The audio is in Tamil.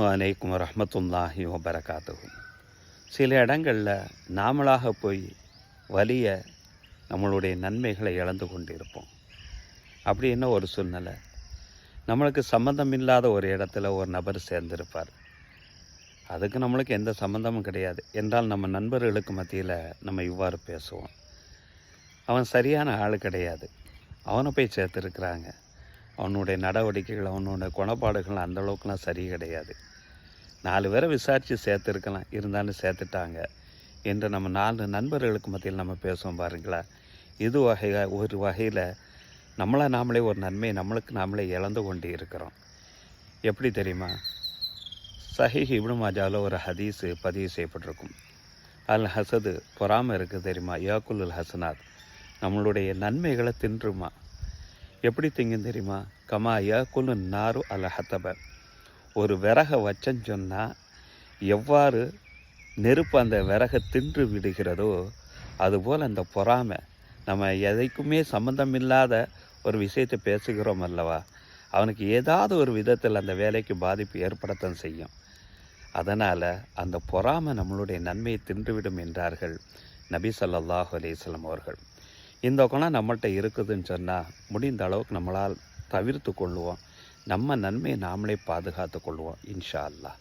வலைக்கும் வரஹ்மத்துல்லாஹி வபரகாத்துஹு. சில இடங்களில் நாமளாக போய் வலிய நம்மளுடைய நன்மைகளை இழந்து கொண்டு இருப்போம். அப்படி என்ன ஒரு சூழ்நிலை, நம்மளுக்கு சம்மந்தம் இல்லாத ஒரு இடத்துல ஒரு நபர் சேர்ந்திருப்பார். அதுக்கு நம்மளுக்கு எந்த சம்மந்தமும் கிடையாது என்றால் நம்ம நண்பர்களுக்கு மத்தியில் நம்ம இவ்வாறு பேசுவோம். அவன் சரியான ஆள் கிடையாது, அவனை போய் சேர்த்துருக்குறாங்க, அவனுடைய நடவடிக்கைகள் அவனுடைய குணப்பாடுகள் அந்தளவுக்குலாம் சரி கிடையாது, 4 பேரை விசாரித்து சேர்த்துருக்கலாம், இருந்தாலும் சேர்த்துட்டாங்க என்று நம்ம 4 நண்பர்களுக்கு மத்தியில் நம்ம பேசுவோம் பாருங்களா. இது ஒரு வகையில் நம்மளை நாமளே ஒரு நன்மையை நம்மளுக்கு நாமளே இழந்து கொண்டு இருக்கிறோம். எப்படி தெரியுமா, சஹீஹ் இப்னு மாஜாவில் ஒரு ஹதீஸு பதிவு செய்யப்பட்டிருக்கும். அல் ஹசது பொறாமல் இருக்குது தெரியுமா, யாக்குல் ஹசனாத், நம்மளுடைய நன்மைகளை தின்றுமா. எப்படி திங்கும் தெரியுமா, கமா யாக்குல் நாரு அல் ஹத்தப, ஒரு விறகை வச்சன்னு சொன்னால் எவ்வாறு நெருப்பு அந்த விறகை தின்று விடுகிறதோ அதுபோல் அந்த பொறாமை, நம்ம எதைக்குமே சம்மந்தமில்லாத ஒரு விஷயத்தை பேசுகிறோம் அல்லவா, அவனுக்கு ஏதாவது ஒரு விதத்தில் அந்த வேலைக்கு பாதிப்பு ஏற்படத்தான் செய்யும். அதனால் அந்த பொறாமை நம்மளுடைய நன்மையை தின்றுவிடும் என்றார்கள் நபி ஸல்லல்லாஹு அலைஹி வஸல்லம் அவர்கள். இந்த குணம் நம்மள்கிட்ட இருக்குதுன்னு சொன்னால் முடிந்த அளவுக்கு நம்மளால் தவிர்த்து கொள்ளுவோம். நம்ம நன்மையை நாமளே பாதுகாத்து கொள்வோம் இன்ஷா அல்லாஹ்.